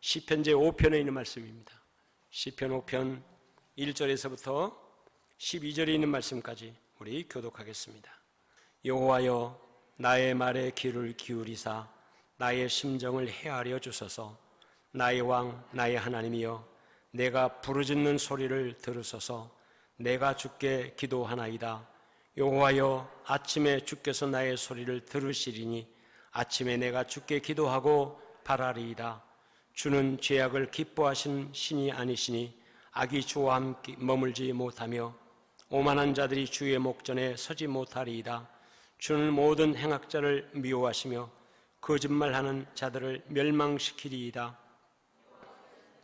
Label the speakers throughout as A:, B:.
A: 시편 제5편에 있는 말씀입니다. 시편 5편 1절에서부터 12절에 있는 말씀까지 우리 교독하겠습니다. 여호와여, 나의 말에 귀를 기울이사 나의 심정을 헤아려 주소서. 나의 왕, 나의 하나님이여, 내가 부르짖는 소리를 들으소서. 내가 주께 기도하나이다. 여호와여, 아침에 주께서 나의 소리를 들으시리니 아침에 내가 주께 기도하고 바라리이다. 주는 죄악을 기뻐하신 신이 아니시니 악이 주와 함께 머물지 못하며 오만한 자들이 주의 목전에 서지 못하리이다. 주는 모든 행악자를 미워하시며 거짓말하는 자들을 멸망시키리이다.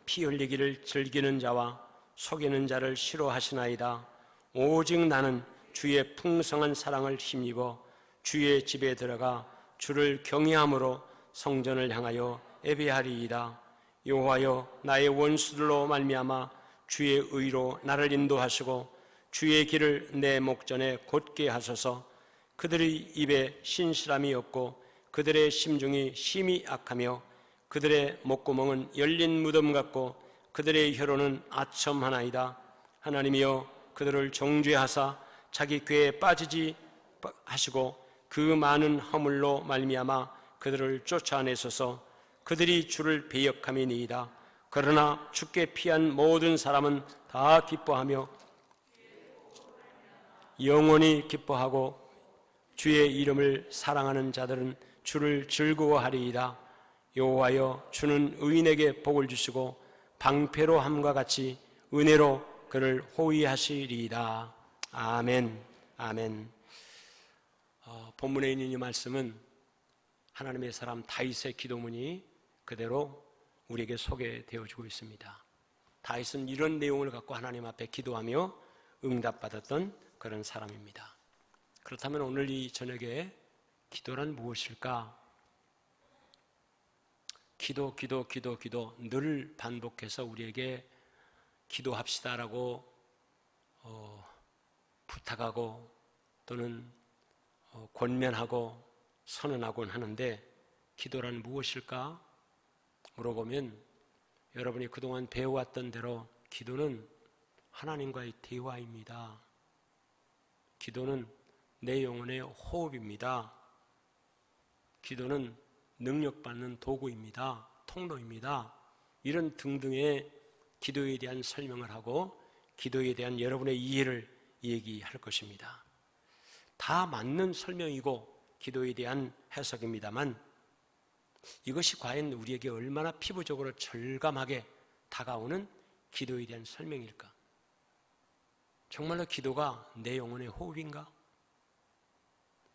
A: 피 흘리기를 즐기는 자와 속이는 자를 싫어하시나이다. 오직 나는 주의 풍성한 사랑을 힘입어 주의 집에 들어가 주를 경외함으로 성전을 향하여 예배하리이다. 여호와여, 나의 원수들로 말미암아 주의 의로 나를 인도하시고 주의 길을 내 목전에 곧게 하소서. 그들의 입에 신실함이 없고 그들의 심중이 심히 악하며 그들의 목구멍은 열린 무덤 같고 그들의 혀로는 아첨하나이다. 하나님이여, 그들을 정죄하사 자기 궤에 빠지지 하시고 그 많은 허물로 말미암아 그들을 쫓아내소서. 그들이 주를 배역함이니이다. 그러나 주께 피한 모든 사람은 다 기뻐하며 영원히 기뻐하고 주의 이름을 사랑하는 자들은 주를 즐거워하리이다. 여호와여, 주는 의인에게 복을 주시고 방패로 함과 같이 은혜로 그를 호위하시리이다. 아멘. 아멘. 본문에 있는 이 말씀은 하나님의 사람 다윗의 기도문이 그대로 우리에게 소개되어지고 있습니다. 다윗은 이런 내용을 갖고 하나님 앞에 기도하며 응답받았던 그런 사람입니다. 그렇다면 오늘 이 저녁에 기도란 무엇일까? 기도 늘 반복해서 우리에게 기도합시다라고 부탁하고 또는 권면하고 선언하곤 하는데, 기도란 무엇일까? 물어보면 여러분이 그동안 배워왔던 대로 기도는 하나님과의 대화입니다. 기도는 내 영혼의 호흡입니다. 기도는 능력받는 도구입니다. 통로입니다. 이런 등등의 기도에 대한 설명을 하고 기도에 대한 여러분의 이해를 얘기할 것입니다. 다 맞는 설명이고 기도에 대한 해석입니다만 이것이 과연 우리에게 얼마나 피부적으로 절감하게 다가오는 기도에 대한 설명일까? 정말로 기도가 내 영혼의 호흡인가?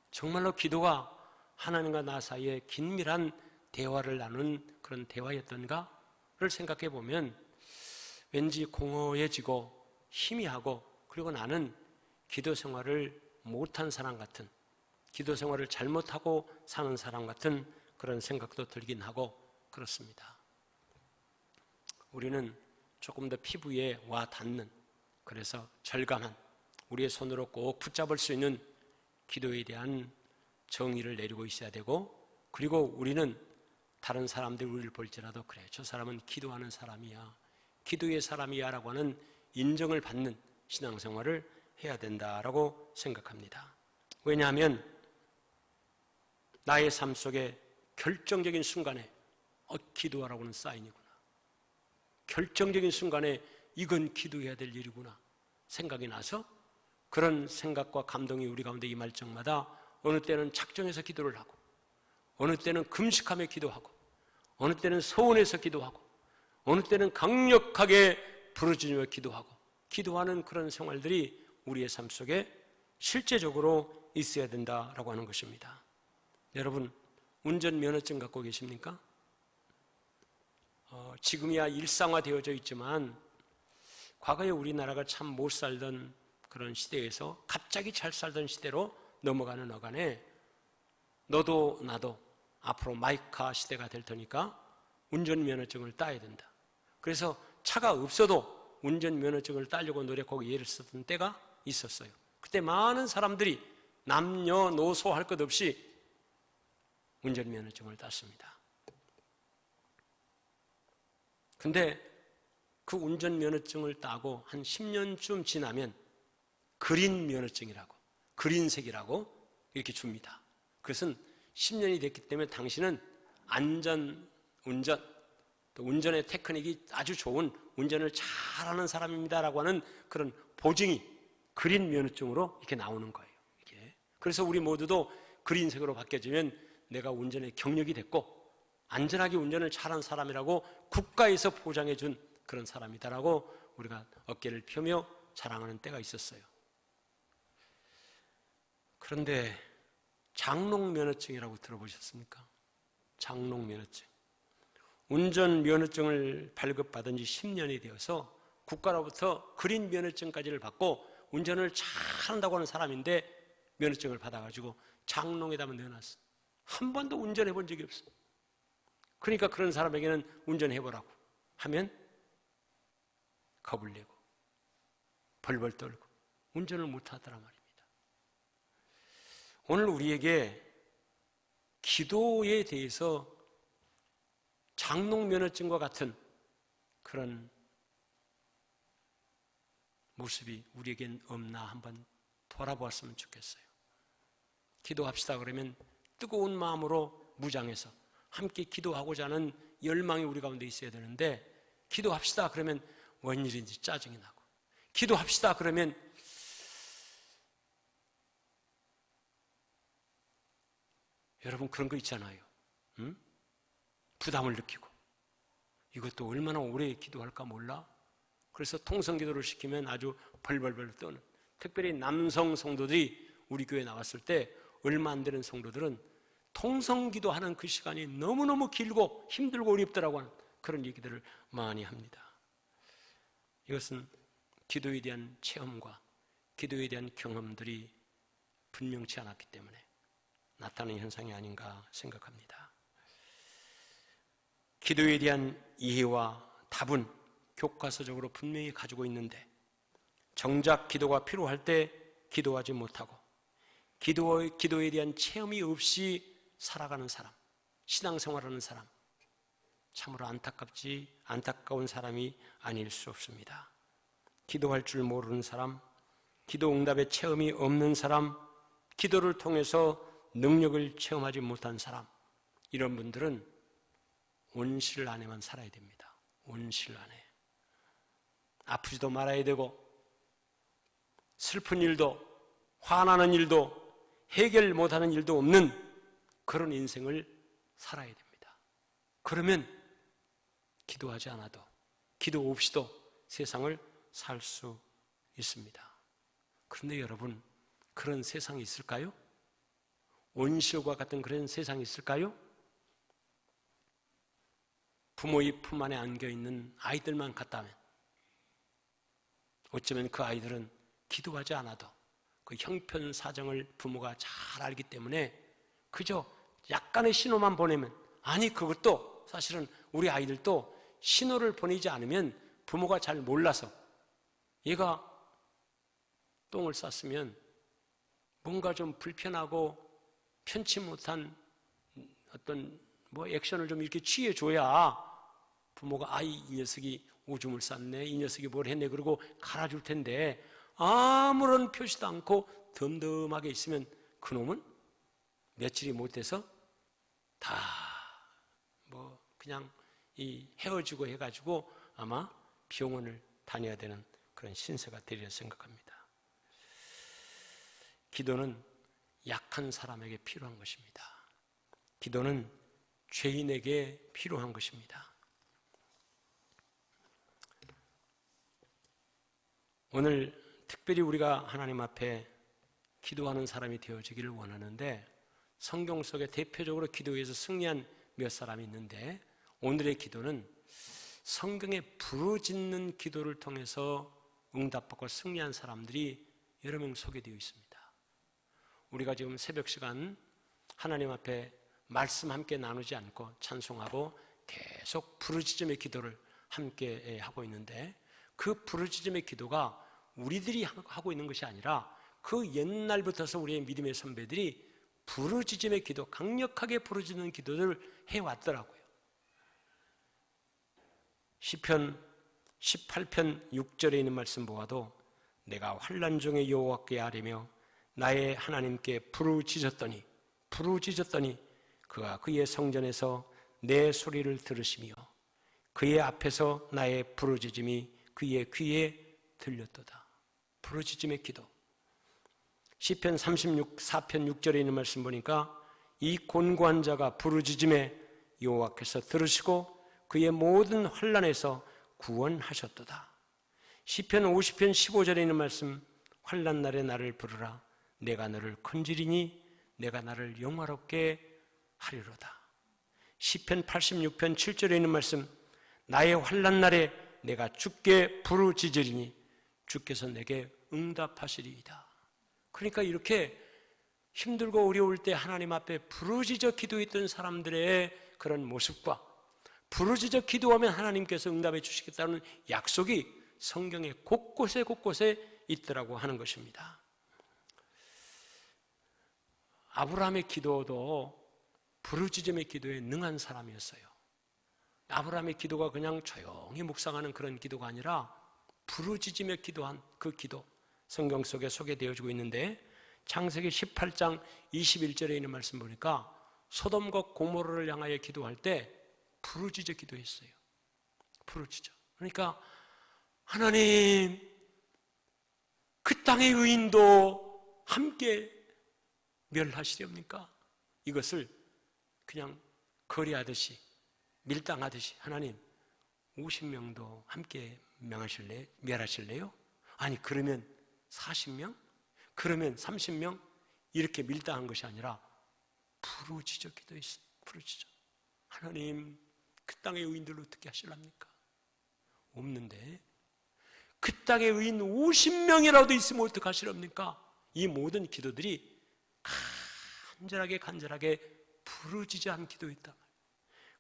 A: 정말로 기도가 하나님과 나 사이에 긴밀한 대화를 나누는 그런 대화였던가를 생각해 보면 왠지 공허해지고 희미하고, 그리고 나는 기도 생활을 못한 사람 같은, 기도 생활을 잘못하고 사는 사람 같은 그런 생각도 들긴 하고 그렇습니다. 우리는 조금 더 피부에 와 닿는, 그래서 절감한, 우리의 손으로 꼭 붙잡을 수 있는 기도에 대한 정의를 내리고 있어야 되고, 그리고 우리는 다른 사람들이 우리를 볼지라도 그래, 저 사람은 기도하는 사람이야, 기도의 사람이야 라고 하는 인정을 받는 신앙생활을 해야 된다라고 생각합니다. 왜냐하면 나의 삶 속에 결정적인 순간에 기도하라고는 사인이구나, 결정적인 순간에 이건 기도해야 될 일이구나 생각이 나서 그런 생각과 감동이 우리 가운데 임할 적마다 어느 때는 작정해서 기도를 하고, 어느 때는 금식하며 기도하고, 어느 때는 서원해서 기도하고, 어느 때는 강력하게 부르짖으며 기도하고, 기도하는 그런 생활들이 우리의 삶 속에 실제적으로 있어야 된다라고 하는 것입니다. 여러분, 운전면허증 갖고 계십니까? 지금이야 일상화되어져 있지만 과거에 우리나라가 참 못 살던 그런 시대에서 갑자기 잘 살던 시대로 넘어가는 어간에 너도 나도 앞으로 마이카 시대가 될 테니까 운전면허증을 따야 된다. 그래서 차가 없어도 운전면허증을 따려고 노력하고 예를 쓰던 때가 있었어요. 그때 많은 사람들이 남녀노소 할 것 없이 운전면허증을 땄습니다. 근데 그 운전면허증을 따고 한 10년쯤 지나면 그린 면허증이라고, 그린색이라고 이렇게 줍니다. 그것은 10년이 됐기 때문에 당신은 안전 운전, 또 운전의 테크닉이 아주 좋은 운전을 잘하는 사람입니다라고 하는 그런 보증이 그린 면허증으로 이렇게 나오는 거예요. 이렇게. 그래서 우리 모두도 그린색으로 바뀌어지면 내가 운전의 경력이 됐고 안전하게 운전을 잘한 사람이라고 국가에서 보장해 준 그런 사람이다라고 우리가 어깨를 펴며 자랑하는 때가 있었어요. 그런데 장롱면허증이라고 들어보셨습니까? 장롱면허증. 운전면허증을 발급받은 지 10년이 되어서 국가로부터 그린 면허증까지를 받고 운전을 잘한다고 하는 사람인데 면허증을 받아가지고 장롱에다 넣어놨어. 한 번도 운전해 본 적이 없어. 그러니까 그런 사람에게는 운전해보라고 하면 겁을 내고 벌벌 떨고 운전을 못하더란 말입니다. 오늘 우리에게 기도에 대해서 장롱면허증과 같은 그런 모습이 우리에겐 없나 한번 돌아보았으면 좋겠어요. 기도합시다 그러면 뜨거운 마음으로 무장해서 함께 기도하고자 하는 열망이 우리 가운데 있어야 되는데, 기도합시다 그러면 웬일인지 짜증이 나고, 기도합시다 그러면 여러분 그런 거 있잖아요. 응? 부담을 느끼고 이것도 얼마나 오래 기도할까 몰라? 그래서 통성기도를 시키면 아주 벌벌벌 떠는, 특별히 남성 성도들이 우리 교회에 나왔을 때 얼마 안 되는 성도들은 통성기도 하는 그 시간이 너무너무 길고 힘들고 어렵더라고 하는 그런 얘기들을 많이 합니다. 이것은 기도에 대한 체험과 기도에 대한 경험들이 분명치 않았기 때문에 나타나는 현상이 아닌가 생각합니다. 기도에 대한 이해와 답은 교과서적으로 분명히 가지고 있는데 정작 기도가 필요할 때 기도하지 못하고 기도에 대한 체험이 없이 살아가는 사람, 신앙생활하는 사람, 참으로 안타까운 사람이 아닐 수 없습니다. 기도할 줄 모르는 사람, 기도 응답의 체험이 없는 사람, 기도를 통해서 능력을 체험하지 못한 사람, 이런 분들은 온실 안에만 살아야 됩니다. 온실 안에. 아프지도 말아야 되고 슬픈 일도 화나는 일도 해결 못하는 일도 없는 그런 인생을 살아야 됩니다. 그러면 기도하지 않아도, 기도 없이도 세상을 살 수 있습니다. 그런데 여러분, 그런 세상이 있을까요? 온실과 같은 그런 세상이 있을까요? 부모의 품 안에 안겨있는 아이들만 같다면 어쩌면 그 아이들은 기도하지 않아도 그 형편사정을 부모가 잘 알기 때문에 그저 약간의 신호만 보내면, 아니 그것도 사실은 우리 아이들도 신호를 보내지 않으면 부모가 잘 몰라서 얘가 똥을 쌌으면 뭔가 좀 불편하고 편치 못한 어떤 액션을 좀 이렇게 취해줘야 부모가 이 녀석이 오줌을 쌌네, 이 녀석이 뭘 했네 그러고 갈아줄 텐데 아무런 표시도 않고 덤덤하게 있으면 그놈은 며칠이 못 돼서 다 그냥 헤어지고 해가지고 아마 병원을 다녀야 되는 그런 신세가 되리라 생각합니다. 기도는 약한 사람에게 필요한 것입니다. 기도는 죄인에게 필요한 것입니다. 오늘 특별히 우리가 하나님 앞에 기도하는 사람이 되어지기를 원하는데, 성경 속에 대표적으로 기도에서 승리한 몇 사람이 있는데, 오늘의 기도는 성경에 부르짖는 기도를 통해서 응답받고 승리한 사람들이 여러 명 소개되어 있습니다. 우리가 지금 새벽 시간 하나님 앞에 말씀 함께 나누지 않고 찬송하고 계속 부르짖음의 기도를 함께 하고 있는데, 그 부르짖음의 기도가 우리들이 하고 있는 것이 아니라 그 옛날부터서 우리의 믿음의 선배들이 부르짖음의 기도, 강력하게 부르짖는 기도를 해왔더라고요. 시편 18편 6절에 있는 말씀 보아도 내가 환난 중에 여호와께 아뢰며 나의 하나님께 부르짖었더니 그가 그의 성전에서 내 소리를 들으시며 그의 앞에서 나의 부르짖음이 그의 귀에 들렸도다. 부르짖음의 기도. 시편 4편 6절에 있는 말씀 보니까 이 곤고한 자가 부르짖음에 여호와께서 들으시고 그의 모든 환난에서 구원하셨도다. 시편 50편 15절에 있는 말씀, 환난 날에 나를 부르라. 내가 너를 건지리니 내가 나를 영화롭게 하리로다. 시편 86편 7절에 있는 말씀, 나의 환난 날에 내가 주께 부르짖으리니 주께서 내게 응답하시리이다. 그러니까 이렇게 힘들고 어려울 때 하나님 앞에 부르짖어 기도했던 사람들의 그런 모습과 부르짖어 기도하면 하나님께서 응답해 주시겠다는 약속이 성경의 곳곳에 있더라고 하는 것입니다. 아브라함의 기도도 부르짖음의 기도에 능한 사람이었어요. 아브라함의 기도가 그냥 조용히 묵상하는 그런 기도가 아니라 부르짖으며 기도한 그 기도, 성경 속에 소개되어지고 있는데 창세기 18장 21절에 있는 말씀 보니까 소돔과 고모라를 향하여 기도할 때 부르짖어 기도했어요. 부르짖어. 그러니까 하나님, 그 땅의 의인도 함께 멸하시렵니까? 이것을 그냥 거래하듯이 밀당하듯이 하나님 50명도 함께 멸하실래요? 아니 그러면 40명? 그러면 30명? 이렇게 밀당한 것이 아니라 부르짖어 기도했어요. 부르짖어. 하나님, 그 땅의 의인들을 어떻게 하실랍니까? 없는데 그 땅의 의인 50명이라도 있으면 어떻게 하실랍니까? 이 모든 기도들이 간절하게 부르짖어 한 기도였다.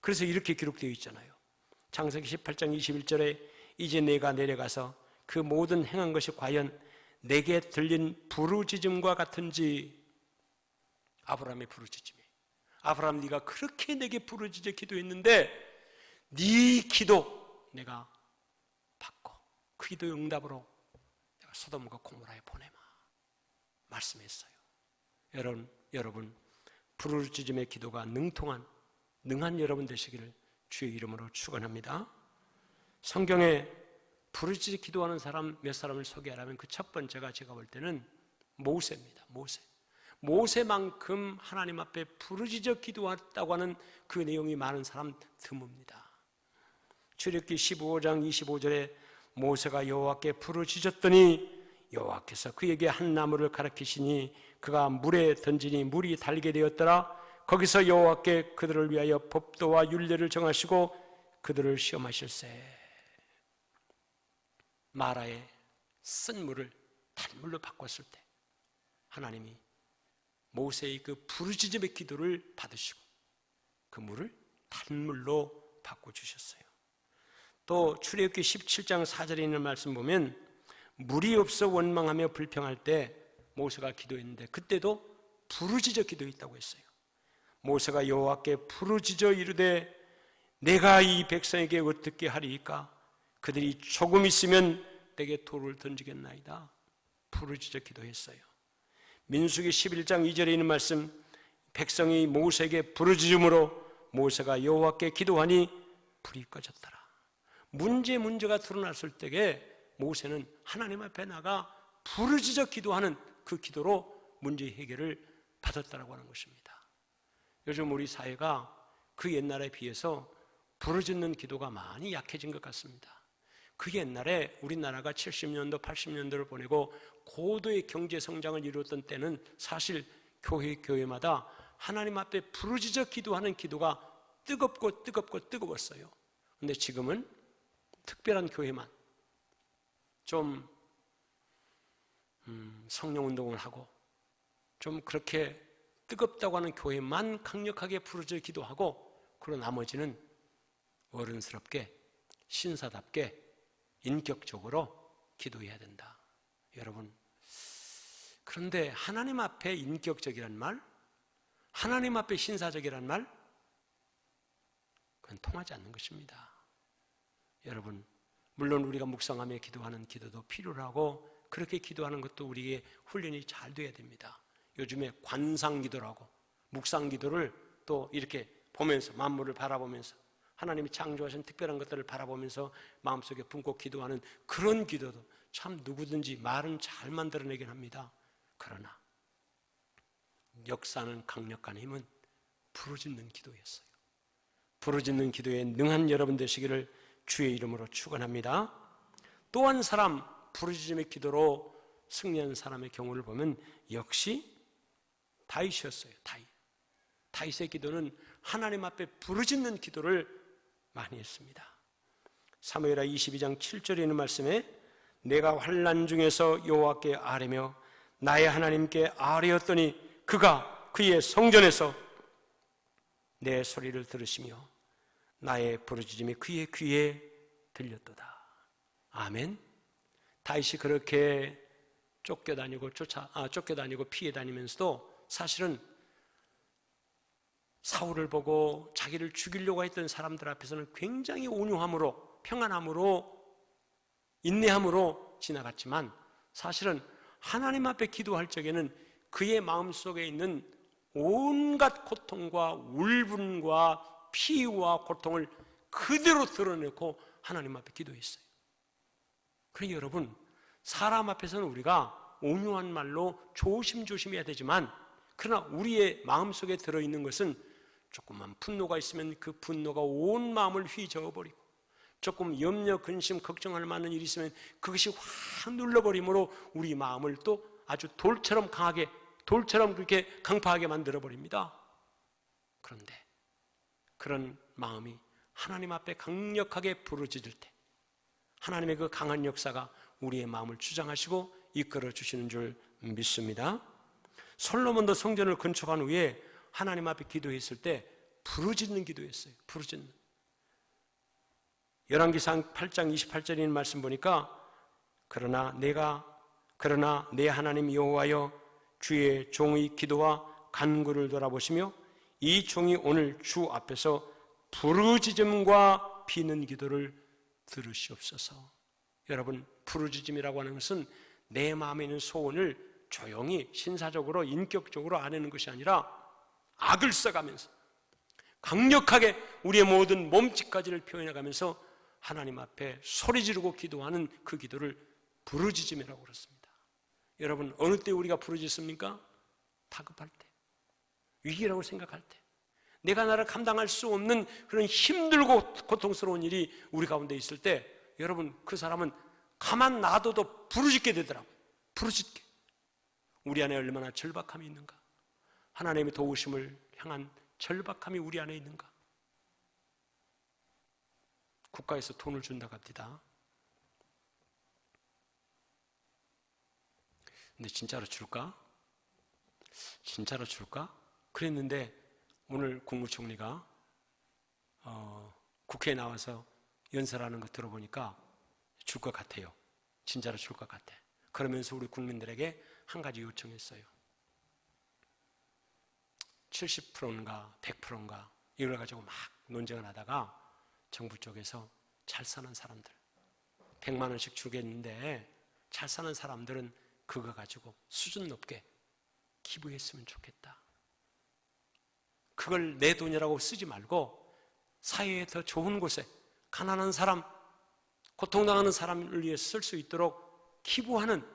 A: 그래서 이렇게 기록되어 있잖아요. 창세기 18장 21절에 이제 내가 내려가서 그 모든 행한 것이 과연 내게 들린 부르짖음과 같은지. 아브라함의 부르짖음이, 아브라함 네가 그렇게 내게 부르짖어 기도했는데 네 기도 내가 받고 그 기도의 응답으로 내가 소돔과 고모라에 보내마 말씀했어요. 여러분 부르짖음의 기도가 능한 여러분 되시기를 주의 이름으로 축원합니다. 성경에 부르짖어 기도하는 사람 몇 사람을 소개하라면 그 첫 번째가 제가 볼 때는 모세입니다. 모세만큼 하나님 앞에 부르짖어 기도했다고 하는 그 내용이 많은 사람 드뭅니다. 출애굽기 15장 25절에 모세가 여호와께 부르짖었더니 여호와께서 그에게 한 나무를 가리키시니 그가 물에 던지니 물이 달게 되었더라. 거기서 여호와께 그들을 위하여 법도와 율례를 정하시고 그들을 시험하실세. 마라의 쓴 물을 단물로 바꿨을 때 하나님이 모세의 그 부르짖음의 기도를 받으시고 그 물을 단물로 바꿔주셨어요. 또 출애굽기 17장 4절에 있는 말씀 보면 물이 없어 원망하며 불평할 때 모세가 기도했는데 그때도 부르짖어 기도했다고 했어요. 모세가 여호와께 부르짖어 이르되 내가 이 백성에게 어떻게 하리이까? 그들이 조금 있으면 내게 돌을 던지겠나이다. 부르짖어 기도했어요. 민수기 11장 2절에 있는 말씀, 백성이 모세에게 부르짖음으로 모세가 여호와께 기도하니 불이 꺼졌더라. 문제가 드러났을 때에 모세는 하나님 앞에 나가 부르짖어 기도하는 그 기도로 문제 해결을 받았다라고 하는 것입니다. 요즘 우리 사회가 그 옛날에 비해서 부르짖는 기도가 많이 약해진 것 같습니다. 그 옛날에 우리나라가 70년도, 80년도를 보내고 고도의 경제 성장을 이루었던 때는 사실 교회마다 하나님 앞에 부르짖어 기도하는 기도가 뜨거웠어요. 그런데 지금은 특별한 교회만 좀 성령운동을 하고 좀 그렇게 뜨겁다고 하는 교회만 강력하게 부르짖어 기도하고, 그리고 나머지는 어른스럽게 신사답게 인격적으로 기도해야 된다. 여러분, 그런데 하나님 앞에 인격적이란 말, 하나님 앞에 신사적이란 말, 그건 통하지 않는 것입니다. 여러분, 물론 우리가 묵상하며 기도하는 기도도 필요하고 그렇게 기도하는 것도 우리의 훈련이 잘 돼야 됩니다. 요즘에 관상기도라고 묵상기도를 또 이렇게 보면서 만물을 바라보면서 하나님이 창조하신 특별한 것들을 바라보면서 마음속에 품고 기도하는 그런 기도도 참 누구든지 말은 잘 만들어내긴 합니다. 그러나 역사는 강력한 힘은 부르짖는 기도였어요. 부르짖는 기도에 능한 여러분 되시기를 주의 이름으로 축원합니다. 또 한 사람 부르짖음의 기도로 승리한 사람의 경우를 보면 역시 다윗이었어요. 다윗의 기도는 하나님 앞에 부르짖는 기도를 많이 했습니다. 사무엘하 22장 7절에 있는 말씀에 내가 환난 중에서 여호와께 아뢰며 나의 하나님께 아뢰었더니 그가 그의 성전에서 내 소리를 들으시며 나의 부르짖음이 그의 귀에 들렸도다. 아멘. 다윗이 그렇게 쫓겨다니고 피해 다니면서도 사실은 사울을 보고 자기를 죽이려고 했던 사람들 앞에서는 굉장히 온유함으로 평안함으로 인내함으로 지나갔지만 사실은 하나님 앞에 기도할 적에는 그의 마음속에 있는 온갖 고통과 울분과 피와 고통을 그대로 드러내고 하나님 앞에 기도했어요. 그러니 여러분, 사람 앞에서는 우리가 온유한 말로 조심조심해야 되지만 그러나 우리의 마음속에 들어있는 것은 조금만 분노가 있으면 그 분노가 온 마음을 휘저어버리고 조금 염려, 근심, 걱정할 만한 일이 있으면 그것이 확 눌러버림으로 우리 마음을 또 아주 돌처럼 강하게, 돌처럼 그렇게 강파하게 만들어버립니다. 그런데 그런 마음이 하나님 앞에 강력하게 부르짖을 때 하나님의 그 강한 역사가 우리의 마음을 주장하시고 이끌어 주시는 줄 믿습니다. 솔로몬도 성전을 건축한 후에 하나님 앞에 기도했을 때 부르짖는 기도했어요. 부르짖는. 열왕기상 8장 28절에 있는 말씀 보니까 그러나 내 하나님 여호와여 주의 종의 기도와 간구를 돌아보시며 이 종이 오늘 주 앞에서 부르짖음과 비는 기도를 들으시옵소서. 여러분, 부르짖음이라고 하는 것은 내 마음에 있는 소원을 조용히 신사적으로 인격적으로 아내는 것이 아니라 악을 써가면서 강력하게 우리의 모든 몸짓까지를 표현해가면서 하나님 앞에 소리 지르고 기도하는 그 기도를 부르짖음이라고 그렇습니다. 여러분, 어느 때 우리가 부르짖습니까? 다급할 때, 위기라고 생각할 때, 내가 나를 감당할 수 없는 그런 힘들고 고통스러운 일이 우리 가운데 있을 때 여러분, 그 사람은 가만 놔둬도 부르짖게 되더라고요. 부르짖게. 우리 안에 얼마나 절박함이 있는가, 하나님의 도우심을 향한 절박함이 우리 안에 있는가. 국가에서 돈을 준다고 합니다. 근데 진짜로 줄까? 진짜로 줄까? 그랬는데 오늘 국무총리가 국회에 나와서 연설하는 거 들어보니까 줄 것 같아요. 진짜로 줄 것 같아. 그러면서 우리 국민들에게 한 가지 요청했어요. 70%인가 100%인가 이걸 가지고 막 논쟁을 하다가 정부 쪽에서 잘 사는 사람들 100만 원씩 주겠는데 잘 사는 사람들은 그거 가지고 수준 높게 기부했으면 좋겠다. 그걸 내 돈이라고 쓰지 말고 사회에 더 좋은 곳에 가난한 사람, 고통당하는 사람을 위해 쓸 수 있도록 기부하는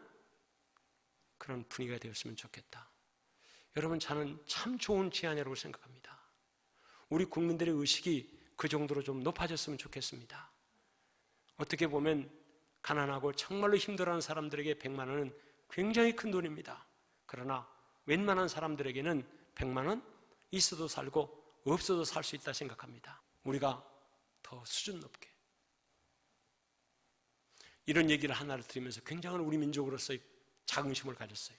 A: 그런 분위기가 되었으면 좋겠다. 여러분, 저는 참 좋은 제안이라고 생각합니다. 우리 국민들의 의식이 그 정도로 좀 높아졌으면 좋겠습니다. 어떻게 보면 가난하고 정말로 힘들어하는 사람들에게 100만 원은 굉장히 큰 돈입니다. 그러나 웬만한 사람들에게는 100만 원 있어도 살고 없어도 살 수 있다 생각합니다. 우리가 더 수준 높게 이런 얘기를 하나를 들으면서 굉장한 우리 민족으로서의 자긍심을 가졌어요.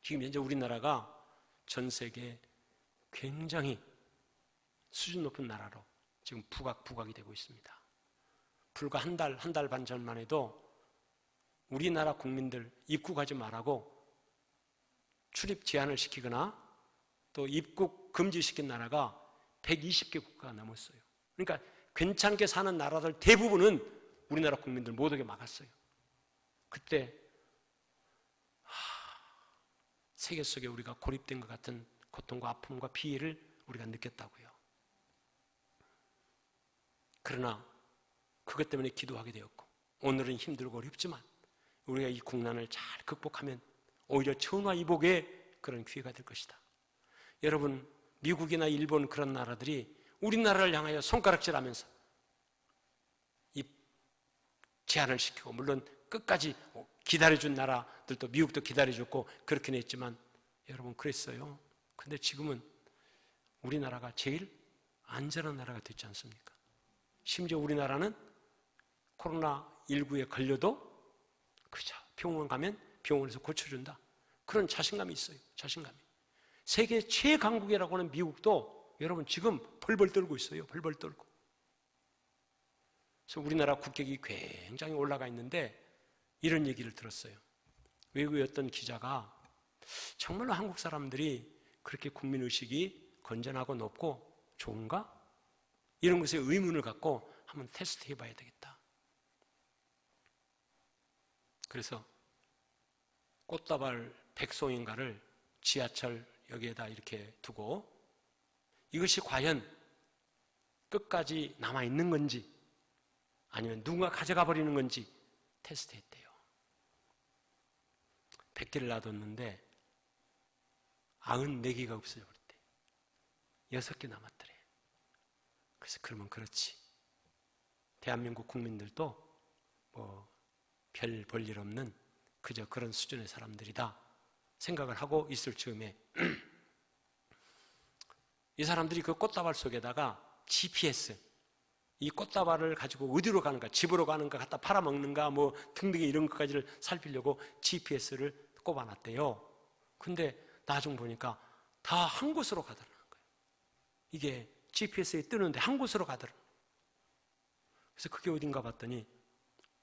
A: 지금 현재 우리나라가 전 세계에 굉장히 수준 높은 나라로 지금 부각이 되고 있습니다. 불과 한 달 반 전만 해도 우리나라 국민들 입국하지 말라고 출입 제한을 시키거나 또 입국 금지시킨 나라가 120개 국가가 넘었어요. 그러니까 괜찮게 사는 나라들 대부분은 우리나라 국민들 못 오게 막았어요. 그때 세계 속에 우리가 고립된 것 같은 고통과 아픔과 피해를 우리가 느꼈다고요. 그러나 그것 때문에 기도하게 되었고 오늘은 힘들고 어렵지만 우리가 이 국난을 잘 극복하면 오히려 천하이복의 그런 기회가 될 것이다. 여러분, 미국이나 일본 그런 나라들이 우리나라를 향하여 손가락질하면서 이 제한을 시키고, 물론 끝까지 기다려준 나라들도 미국도 기다려줬고 그렇긴 했지만 여러분 그랬어요. 근데 지금은 우리나라가 제일 안전한 나라가 됐지 않습니까? 심지어 우리나라는 코로나19에 걸려도 그죠, 병원 가면 병원에서 고쳐준다. 그런 자신감이 있어요. 자신감이. 세계 최강국이라고 하는 미국도 여러분 지금 벌벌 떨고 있어요. 벌벌 떨고. 그래서 우리나라 국격이 굉장히 올라가 있는데 이런 얘기를 들었어요. 외국의 어떤 기자가 정말로 한국 사람들이 그렇게 국민의식이 건전하고 높고 좋은가? 이런 것에 의문을 갖고 한번 테스트 해봐야 되겠다. 그래서 꽃다발 100송인가를 지하철 여기에다 이렇게 두고 이것이 과연 끝까지 남아있는 건지 아니면 누군가 가져가 버리는 건지 테스트했대요. 100개를 놔뒀는데 94개가 없어져 버렸대. 6개 남았더래. 그래서 그러면 그렇지. 대한민국 국민들도 뭐 별 볼 일 없는 그저 그런 수준의 사람들이다 생각을 하고 있을 즈음에 이 사람들이 그 꽃다발 속에다가 GPS, 이 꽃다발을 가지고 어디로 가는가, 집으로 가는가, 갖다 팔아먹는가 뭐 등등의 이런 것까지를 살피려고 GPS를 꼽아놨대요. 근데 나중 보니까 다 한 곳으로 가더라는 거예요. 이게 GPS에 뜨는데 한 곳으로 가더라고요. 그래서 그게 어딘가 봤더니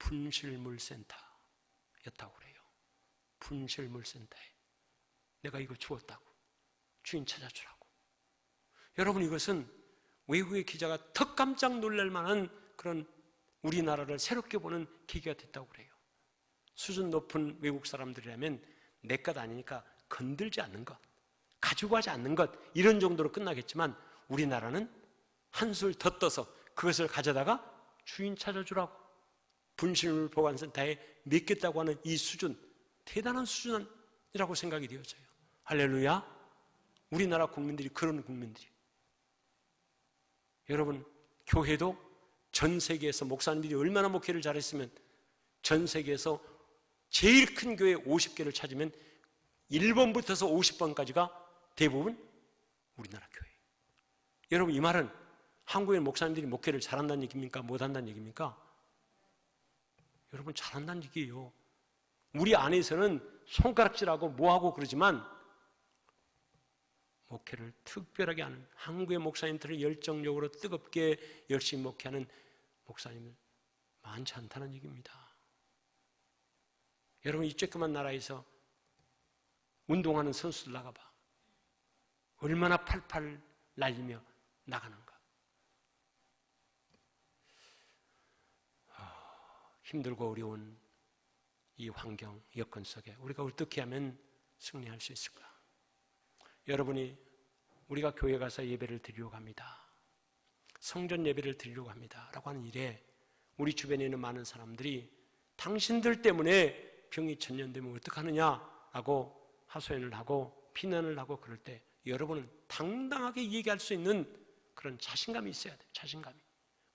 A: 분실물센터였다고 그래요. 분실물센터에 내가 이거 주웠다고 주인 찾아주라고. 여러분, 이것은 외국의 기자가 턱 깜짝 놀랄 만한 그런 우리나라를 새롭게 보는 계기가 됐다고 그래요. 수준 높은 외국 사람들이라면 내 것 아니니까 건들지 않는 것, 가지고 가지 않는 것, 이런 정도로 끝나겠지만 우리나라는 한술 더 떠서 그것을 가져다가 주인 찾아주라고 분실물 보관센터에 맡겼다고 하는 이 수준, 대단한 수준이라고 생각이 되어져요. 할렐루야. 우리나라 국민들이 그런 국민들이에요. 여러분, 교회도 전 세계에서 목사님들이 얼마나 목회를 잘했으면 전 세계에서 제일 큰 교회 50개를 찾으면 1번부터서 50번까지가 대부분 우리나라 교회예요. 여러분, 이 말은 한국의 목사님들이 목회를 잘한다는 얘기입니까? 못한다는 얘기입니까? 여러분, 잘한다는 얘기예요. 우리 안에서는 손가락질하고 뭐하고 그러지만 목회를 특별하게 하는, 한국의 목사님들을 열정적으로 뜨겁게 열심히 목회하는 목사님을 많지 않다는 얘기입니다. 여러분, 이 쬐끄만 나라에서 운동하는 선수들 나가봐. 얼마나 팔팔 날리며 나가는가. 힘들고 어려운 이 환경, 여건 속에 우리가 어떻게 하면 승리할 수 있을까? 여러분이 우리가 교회 가서 예배를 드리려고 합니다. 성전 예배를 드리려고 합니다. 라고 하는 일에 우리 주변에 있는 많은 사람들이 당신들 때문에 병이 전염되면 어떡하느냐라고 하소연을 하고 비난을 하고 그럴 때 여러분은 당당하게 얘기할 수 있는 그런 자신감이 있어야 돼요. 자신감이.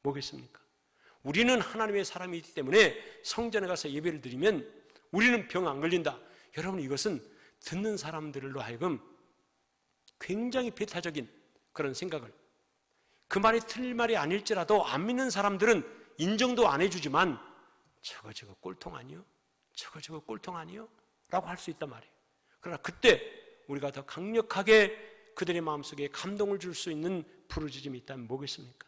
A: 뭐겠습니까? 우리는 하나님의 사람이기 때문에 성전에 가서 예배를 드리면 우리는 병 안 걸린다. 여러분, 이것은 듣는 사람들로 하여금 굉장히 배타적인 그런 생각을, 그 말이 틀린 말이 아닐지라도 안 믿는 사람들은 인정도 안 해주지만 저거 꼴통 아니요? 저거 꼴통 아니요? 라고 할 수 있단 말이에요. 그러나 그때 우리가 더 강력하게 그들의 마음속에 감동을 줄 수 있는 부르짖음이 있다면 뭐겠습니까?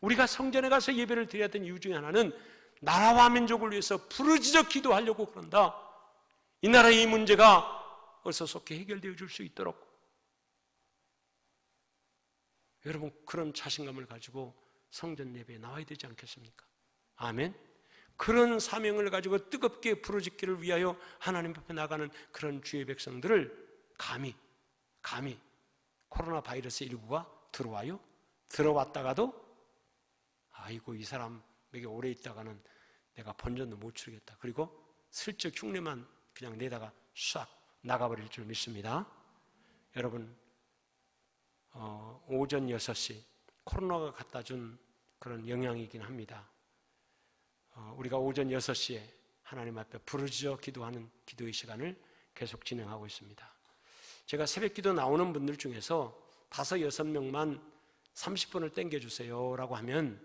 A: 우리가 성전에 가서 예배를 드려야 되는 이유 중에 하나는 나라와 민족을 위해서 부르짖어 기도하려고 그런다. 이 나라의 이 문제가 어서속히 해결되어 줄 수 있도록. 여러분, 그런 자신감을 가지고 성전 예배에 나와야 되지 않겠습니까? 아멘. 그런 사명을 가지고 뜨겁게 부르짖기를 위하여 하나님 앞에 나가는 그런 주의 백성들을 감히 코로나 바이러스 19가 들어와요? 들어왔다가도 아이고 이 사람에게 오래 있다가는 내가 본전도 못 치르겠다. 그리고 슬쩍 흉내만 그냥 내다가 싹 나가버릴 줄 믿습니다. 여러분 오전 6시 코로나가 갖다 준 그런 영향이긴 합니다. 우리가 오전 6시에 하나님 앞에 부르짖어 기도하는 기도의 시간을 계속 진행하고 있습니다. 제가 새벽 기도 나오는 분들 중에서 5, 6명만 30분을 땡겨주세요 라고 하면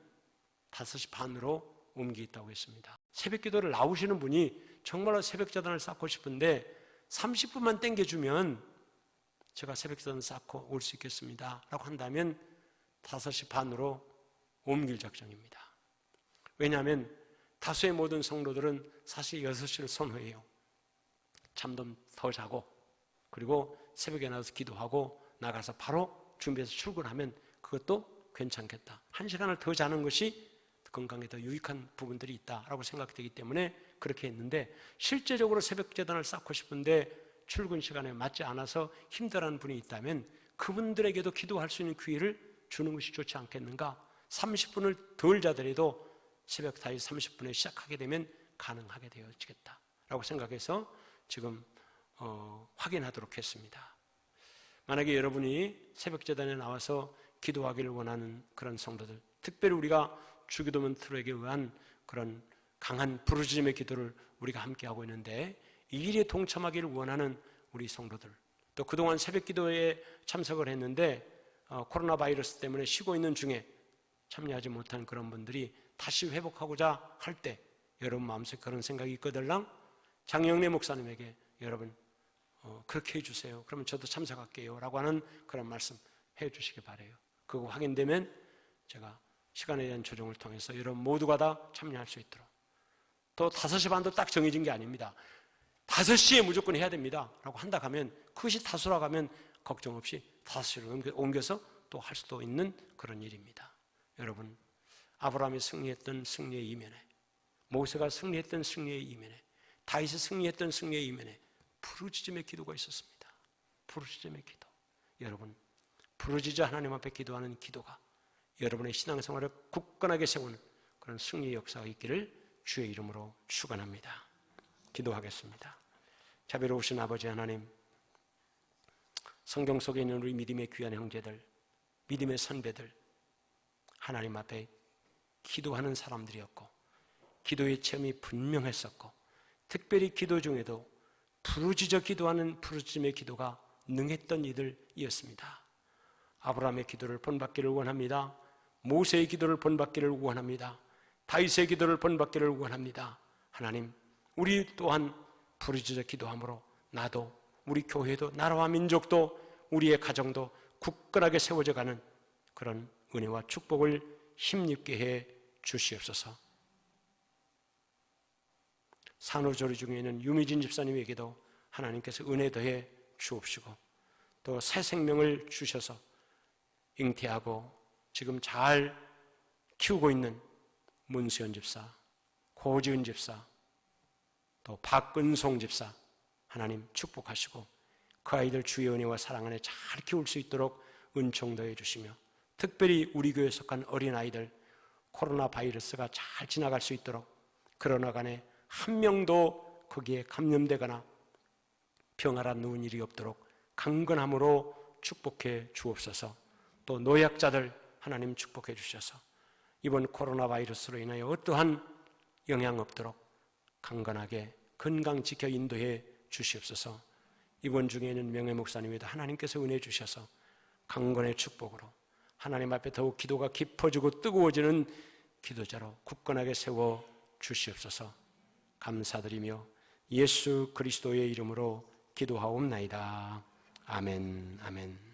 A: 5시 반으로 옮기겠다고 했습니다. 새벽 기도를 나오시는 분이 정말로 새벽 자단을 쌓고 싶은데 30분만 땡겨주면 제가 새벽 자단을 쌓고 올 수 있겠습니다 라고 한다면 5시 반으로 옮길 작정입니다. 왜냐하면 다수의 모든 성도들은 사실 6시를 선호해요. 잠 더 자고 그리고 새벽에 나와서 기도하고 나가서 바로 준비해서 출근하면 그것도 괜찮겠다. 1시간을 더 자는 것이 건강에 더 유익한 부분들이 있다라고 생각되기 때문에 그렇게 했는데 실제적으로 새벽 제단을 쌓고 싶은데 출근 시간에 맞지 않아서 힘들어하는 분이 있다면 그분들에게도 기도할 수 있는 기회를 주는 것이 좋지 않겠는가? 30분을 덜 자더라도 새벽 5시 30분에 시작하게 되면 가능하게 되어지겠다라고 생각해서 지금 확인하도록 했습니다. 만약에 여러분이 새벽 제단에 나와서 기도하기를 원하는 그런 성도들, 특별히 우리가 주기도 멘토에게 의한 그런 강한 부르짖음의 기도를 우리가 함께하고 있는데 이 일에 동참하기를 원하는 우리 성도들, 또 그동안 새벽 기도에 참석을 했는데 코로나 바이러스 때문에 쉬고 있는 중에 참여하지 못한 그런 분들이 다시 회복하고자 할 때 여러분 마음속에 그런 생각이 있거들랑 장영래 목사님에게 여러분 그렇게 해주세요. 그러면 저도 참석할게요 라고 하는 그런 말씀 해주시기 바라요. 그거 확인되면 제가 시간에 대한 조정을 통해서 여러분 모두가 다 참여할 수 있도록, 또 5시 반도 딱 정해진 게 아닙니다. 5시에 무조건 해야 됩니다 라고 한다 하면 그것이 다수라고 하면 걱정 없이 5시로 옮겨서 또 할 수도 있는 그런 일입니다. 여러분 아브라함이 승리했던 승리의 이면에, 모세가 승리했던 승리의 이면에, 다윗이 승리했던 승리의 이면에 부르짖음의 기도가 있었습니다. 부르짖음의 기도. 여러분 부르짖어 하나님 앞에 기도하는 기도가 여러분의 신앙생활을 굳건하게 세우는 그런 승리의 역사가 있기를 주의 이름으로 축원합니다. 기도하겠습니다. 자비로우신 아버지 하나님, 성경 속에 있는 우리 믿음의 귀한 형제들, 믿음의 선배들, 하나님 앞에 기도하는 사람들이었고 기도의 체험이 분명했었고 특별히 기도 중에도 부르짖어 기도하는 부르짖음의 기도가 능했던 이들이었습니다. 아브라함의 기도를 본받기를 원합니다. 모세의 기도를 본받기를 원합니다. 다윗의 기도를 본받기를 원합니다. 하나님, 우리 또한 부르짖어 기도함으로 나도, 우리 교회도, 나라와 민족도, 우리의 가정도 굳건하게 세워져가는 그런 은혜와 축복을 힘입게 해 주시옵소서. 산후조리 중에 있는 유미진 집사님에게도 하나님께서 은혜 더해 주옵시고 또 새 생명을 주셔서 잉태하고 지금 잘 키우고 있는 문수연 집사, 고지은 집사, 또 박은송 집사 하나님 축복하시고 그 아이들 주의 은혜와 사랑 안에 잘 키울 수 있도록 은총 더해 주시며 특별히 우리 교회에 속한 어린아이들 코로나 바이러스가 잘 지나갈 수 있도록 그러나 간에 한 명도 거기에 감염되거나 병아라 누운 일이 없도록 강건함으로 축복해 주옵소서. 또 노약자들 하나님 축복해 주셔서 이번 코로나 바이러스로 인하여 어떠한 영향 없도록 강건하게 건강 지켜 인도해 주시옵소서. 이번 중에는 명예 목사님에도 하나님께서 은혜 주셔서 강건의 축복으로 하나님 앞에 더욱 기도가 깊어지고 뜨거워지는 기도자로 굳건하게 세워 주시옵소서. 감사드리며 예수 그리스도의 이름으로 기도하옵나이다. 아멘, 아멘.